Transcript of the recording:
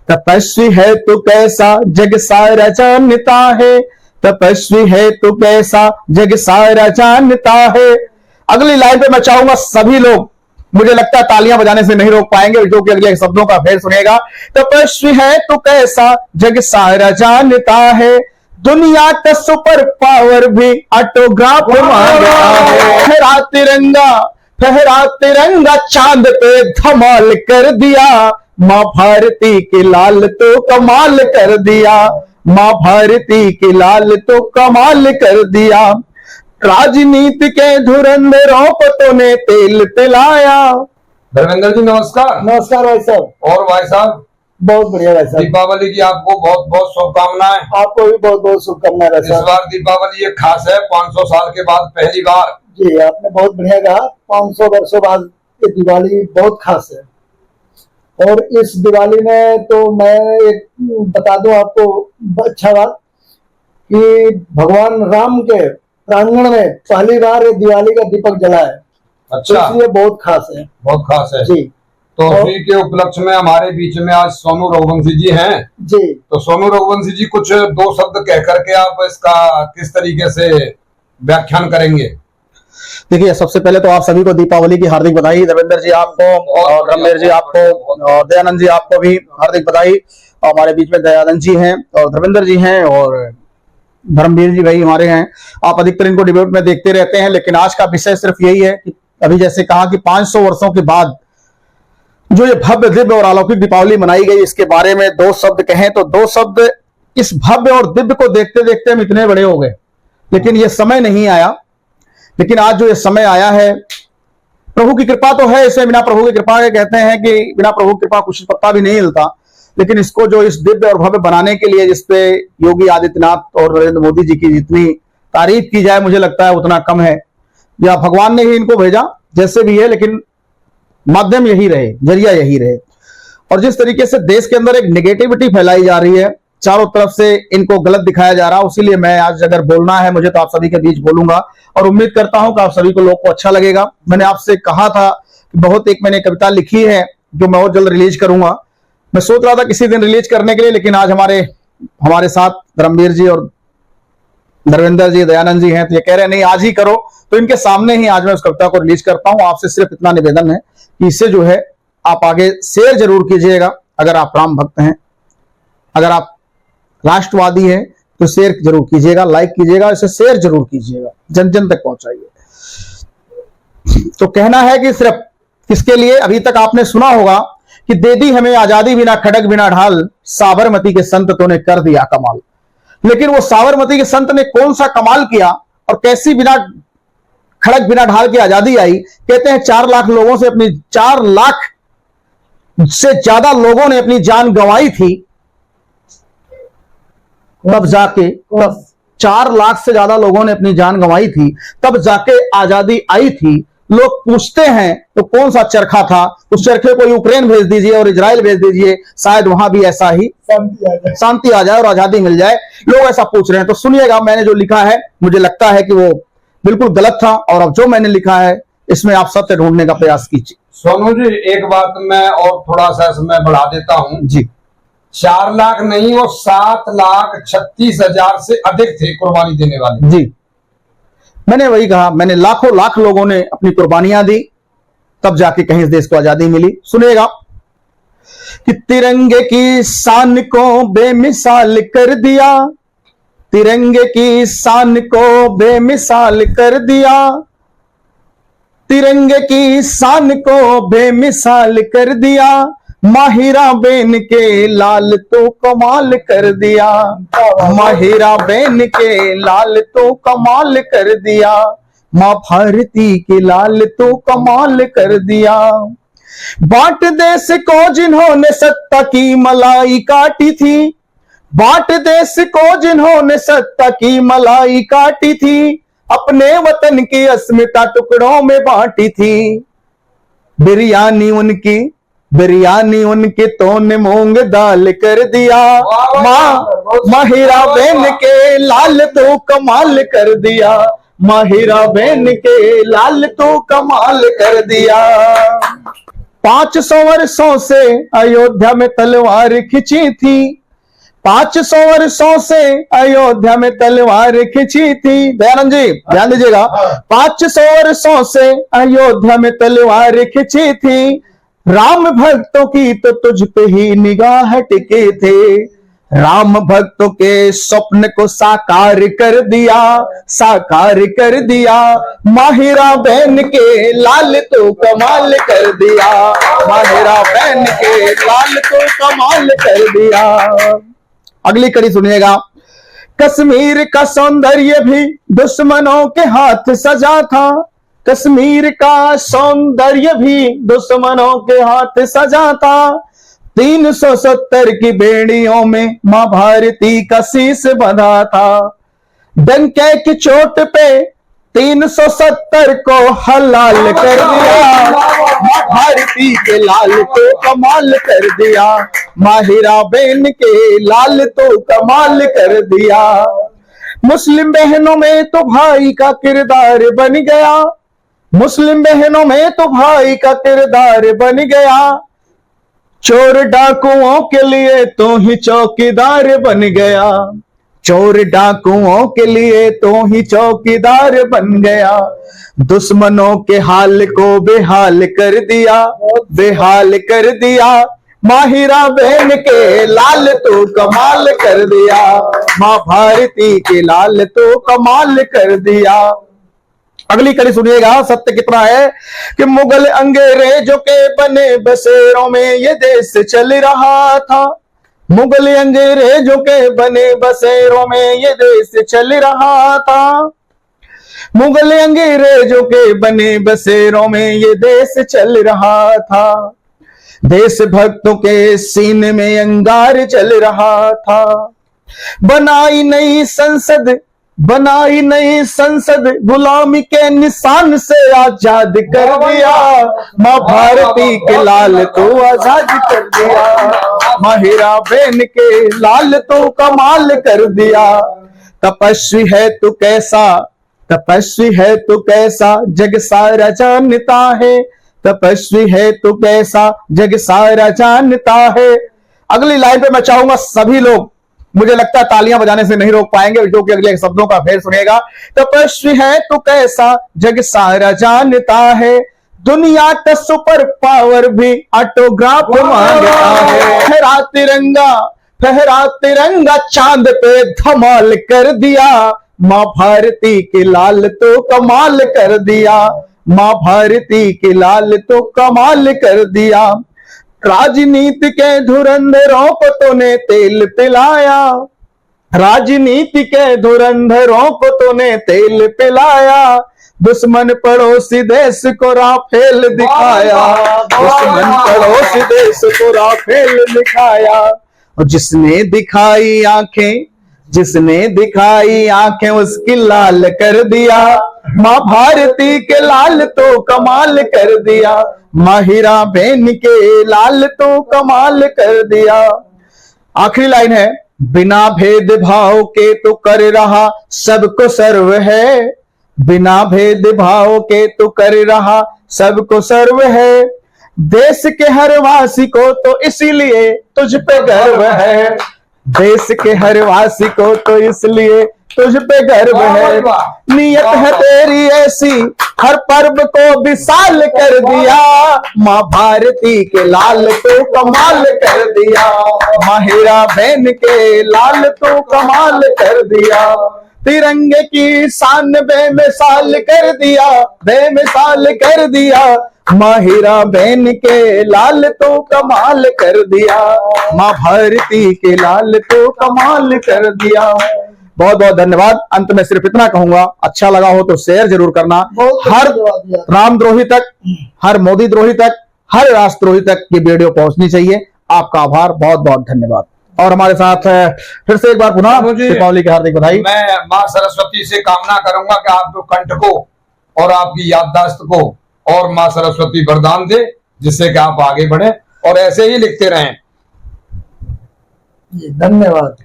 तपस्वी है तू कैसा जग सारा जानता है, तपस्वी है तू कैसा जग सारा जानता है। अगली लाइन पे मैं चाहूंगा सभी लोग, मुझे लगता है तालियां बजाने से नहीं रोक पाएंगे, जो कि अगले शब्दों का फेर सुनेगा। तपस्वी है तू कैसा जग सारा जानता है, दुनिया का सुपर पावर भी ऑटोग्राफ मांगता है। फहरा तिरंगा चांद पे धमाल कर दिया, मां भारती की लाल तो कमाल कर दिया, मां भारती की लाल तो कमाल कर दिया। राजनीति के धुरंधरों को तूने तेल पिलाया। धर्मेंद्र जी नमस्कार। नमस्कार भाई साहब। और भाई साहब बहुत बढ़िया भाई साहब। दीपावली की आपको बहुत बहुत शुभकामनाएं। आपको भी बहुत बहुत शुभकामनाएं भाई साहब। इस बार दीपावली एक खास है, 500 साल के बाद पहली बार। जी आपने बहुत बढ़िया कहा, 500 वर्षों बाद ये दिवाली बहुत खास है। और इस दिवाली में तो मैं एक बता दूं आपको अच्छा बात कि भगवान राम के प्रांगण में पहली बार ये दिवाली का दीपक जला है। अच्छा, तो इसलिए बहुत खास है। बहुत खास है जी। तो उसी के उपलक्ष्य में हमारे बीच में आज सोनू रघुवंशी जी हैं। जी। तो सोनू रघुवंशी जी कुछ दो शब्द कह करके आप इसका किस तरीके से व्याख्यान करेंगे? देखिए, सबसे पहले तो आप सभी को दीपावली की हार्दिक बधाई। धर्मेंद्र जी आपको और रमेश जी आपको और दयानंद जी आपको भी हार्दिक बधाई। हमारे बीच में दयानंद जी हैं और धर्मेंद्र जी हैं और धर्मवीर जी भाई हमारे हैं। आप अधिकतर इनको डिबेट में देखते रहते हैं, लेकिन आज का विषय सिर्फ यही है कि अभी जैसे कहा कि 500 वर्षों के बाद जो ये भव्य दिव्य और अलौकिक दीपावली मनाई गई, इसके बारे में दो शब्द कहें तो दो शब्द। इस भव्य और दिव्य को देखते देखते हम इतने बड़े हो गए, लेकिन ये समय नहीं आया। लेकिन आज जो ये समय आया है, प्रभु की कृपा तो है, इसे बिना प्रभु की कृपा के कहते हैं कि बिना प्रभु की कृपा कुछ पत्ता भी नहीं हिलता। लेकिन इसको जो इस दिव्य और भव्य बनाने के लिए जिसपे योगी आदित्यनाथ और नरेंद्र मोदी जी की जितनी तारीफ की जाए, मुझे लगता है उतना कम है। या भगवान ने ही इनको भेजा, जैसे भी है, लेकिन माध्यम यही रहे, जरिया यही रहे। और जिस तरीके से देश के अंदर एक नेगेटिविटी फैलाई जा रही है, चारों तरफ से इनको गलत दिखाया जा रहा है, उसीलिए मैं आज अगर बोलना है मुझे तो आप सभी के बीच बोलूंगा और उम्मीद करता हूं कि आप सभी को लोग को अच्छा लगेगा। मैंने आपसे कहा था कि बहुत एक मैंने कविता लिखी है जो मैं बहुत जल्द रिलीज करूंगा। मैं सोच रहा था किसी दिन रिलीज करने के लिए, लेकिन आज हमारे साथ धर्मवीर जी और धर्मेंद्र जी दयानंद जी हैं, तो ये कह रहे हैं नहीं आज ही करो, तो इनके सामने ही आज मैं उस कविता को रिलीज करता हूं। आपसे सिर्फ इतना निवेदन है कि इसे जो है आप आगे शेयर जरूर कीजिएगा। अगर आप राम भक्त हैं, अगर आप राष्ट्रवादी हैं तो शेयर जरूर कीजिएगा, लाइक कीजिएगा, इसे शेयर जरूर कीजिएगा, जन जन तक पहुंचाइए। तो कहना है कि सिर्फ किसके लिए, अभी तक आपने सुना होगा कि दे दी हमें आजादी बिना खड़क बिना ढाल, साबरमती के संत तो ने कर दिया कमाल। लेकिन वो साबरमती के संत ने कौन सा कमाल किया और कैसी बिना खड़क बिना ढाल की आजादी आई? कहते हैं 4 लाख लोगों से 4 लाख से ज्यादा लोगों ने अपनी जान गंवाई थी, तब जाके 4 लाख से ज्यादा लोगों ने अपनी जान गंवाई थी, तब जाके आजादी आई थी। लोग पूछते हैं तो कौन सा चरखा था? उस चरखे को यूक्रेन भेज दीजिए और इजराइल भेज दीजिए, शायद वहां भी ऐसा ही शांति आ जाए और आजादी मिल जाए। लोग ऐसा पूछ रहे हैं। तो सुनिएगा, मैंने जो लिखा है मुझे लगता है कि वो बिल्कुल गलत था, और अब जो मैंने लिखा है इसमें आप सत्य ढूंढने का प्रयास कीजिए। सोनू जी एक बात मैं और थोड़ा सा इसमें बढ़ा देता हूँ जी। 4 लाख नहीं, वो 7,36,000 से अधिक थे कुर्बानी देने वाले। जी, मैंने वही कहा, मैंने लाखों लाख लोगों ने अपनी कुर्बानियां दी, तब जाके कहीं इस देश को आजादी मिली। सुनिएगा कि तिरंगे की शान को बेमिसाल कर दिया, तिरंगे की शान को बेमिसाल कर दिया, तिरंगे की शान को बेमिसाल कर दिया, माहिरा बेन के लाल तो कमाल कर दिया, माहिरा बेन के लाल तो कमाल कर दिया, मां भारती के लाल तो कमाल कर दिया। बाट देश को जिन्होंने सत्ता की मलाई काटी थी, बाट देश को जिन्होंने सत्ता की मलाई काटी थी, अपने वतन की अस्मिता टुकड़ों में बांटी थी। बिरयानी उनकी तो ने मूंग दाल कर दिया, माहिरा बहन के लाल तो कमाल कर दिया, माहिरा बहन के लाल तो कमाल कर दिया। 500 वर्षों से अयोध्या में तलवार खिंची थी, 500 वर्षों से अयोध्या में तलवार खिंची थी। दयानंद जी ध्यान दीजिएगा, 500 वर्षों से अयोध्या में तलवार खिंची थी, राम भक्तों की तो तुझ पे ही निगाह टिके थे, राम भक्तों के स्वप्न को साकार कर दिया, साकार कर दिया, माहिरा बहन के लाल तो कमाल कर दिया, माहिरा बहन के लाल तो कमाल कर दिया। अगली कड़ी सुनिएगा, कश्मीर का सौंदर्य भी दुश्मनों के हाथ सजा था, कश्मीर का सौंदर्य भी दुश्मनों के हाथ सजा था, 370 की बेड़ियों में मां भारती का शीश बंधा था, डंके की चोट पे 370 को हलाल कर दिया, मां भारती के लाल तो कमाल कर दिया, माहिरा बहन के लाल तो कमाल कर दिया। मुस्लिम बहनों में तो भाई का किरदार बन गया, मुस्लिम बहनों में तो भाई का किरदार बन गया, चोर डाकुओं के लिए तो ही चौकीदार बन गया, चोर डाकुओं के लिए तो ही चौकीदार बन गया, दुश्मनों के हाल को बेहाल कर दिया, बेहाल कर दिया, माहिरा बहन के लाल तो कमाल कर दिया, मां भारती के लाल तो कमाल कर दिया। अगली कड़ी सुनिएगा, सत्य कितना है कि मुगल अंग्रेजों के बने बसेरों में ये देश चल रहा था, मुगल अंग्रेजों के बने बसेरों में ये देश चल रहा था, मुगल अंग्रेजों के बने बसेरों में ये देश चल रहा था, देशभक्तों के सीने में अंगार चल रहा था, बनाई नई संसद, बनाई नई संसद, गुलामी के निशान से आजाद कर दिया, मां भारती के लाल तो आजाद कर दिया, माहिरा बहन के लाल तो कमाल कर दिया। तपस्वी है तू कैसा, तपस्वी है तू कैसा, जग सारा जानता है, तपस्वी है तू कैसा, जग सारा जानता है। अगली लाइन पे मैं चाहूंगा सभी लोग, मुझे लगता है तालियां बजाने से नहीं रोक पाएंगे, जो कि अगले शब्दों का फेर सुनेगा। तपस्वी है तो कैसा, जग सारा जानता है, दुनिया का सुपर पावर भी ऑटोग्राफ मांगता है, फहरा तिरंगा, फहरा तिरंगा चांद पे धमाल कर दिया, मां भारती के लाल तो कमाल कर दिया, मां भारती के लाल तो कमाल कर दिया। राजनीति के धुरंधरों को तूने तेल पिलाया, राजनीति के धुरंधरों को तूने तेल पिलाया, दुश्मन पड़ोसी देश को राफेल दिखाया, दुश्मन पड़ोसी देश को राफेल दिखाया, और जिसने दिखाई आंखें, जिसने दिखाई आंखें उसकी लाल कर दिया, मां भारती के लाल तो कमाल कर दिया, माहिरा बहन के लाल तो कमाल कर दिया। आखिरी लाइन है, बिना भेदभाव के तो कर रहा सबको सर्व है, बिना भेदभाव के तो कर रहा सबको सर्व है, देश के हर वासी को तो इसीलिए तुझ पे गर्व है, देश के हर वासी को तो इसलिए तुझ पे गर्व है, नियत है तेरी ऐसी हर पर्व को विशाल कर दिया, मां भारती के लाल तो कमाल कर दिया, माहिरा बहन के लाल तो कमाल कर दिया, तिरंगे की शान बेमिसाल कर दिया, बेमिसाल कर दिया, माहिरा बहन के लाल तो कमाल कर दिया, मां भारती के लाल तो कमाल कर दिया। बहुत बहुत धन्यवाद। अंत में सिर्फ इतना कहूंगा, अच्छा लगा हो तो शेयर जरूर करना, हर रामद्रोही तक, हर मोदी द्रोही तक, हर राष्ट्रद्रोही तक ये वीडियो पहुंचनी चाहिए। आपका आभार, बहुत बहुत धन्यवाद। और हमारे साथ फिर से एक बार पुनः दीपावली की हार्दिक बधाई। मैं मां सरस्वती से कामना करूंगा कि आपको कंठ को और आपकी याददाश्त को और मां सरस्वती वरदान दे, जिससे कि आप आगे बढ़े और ऐसे ही लिखते रहें। धन्यवाद।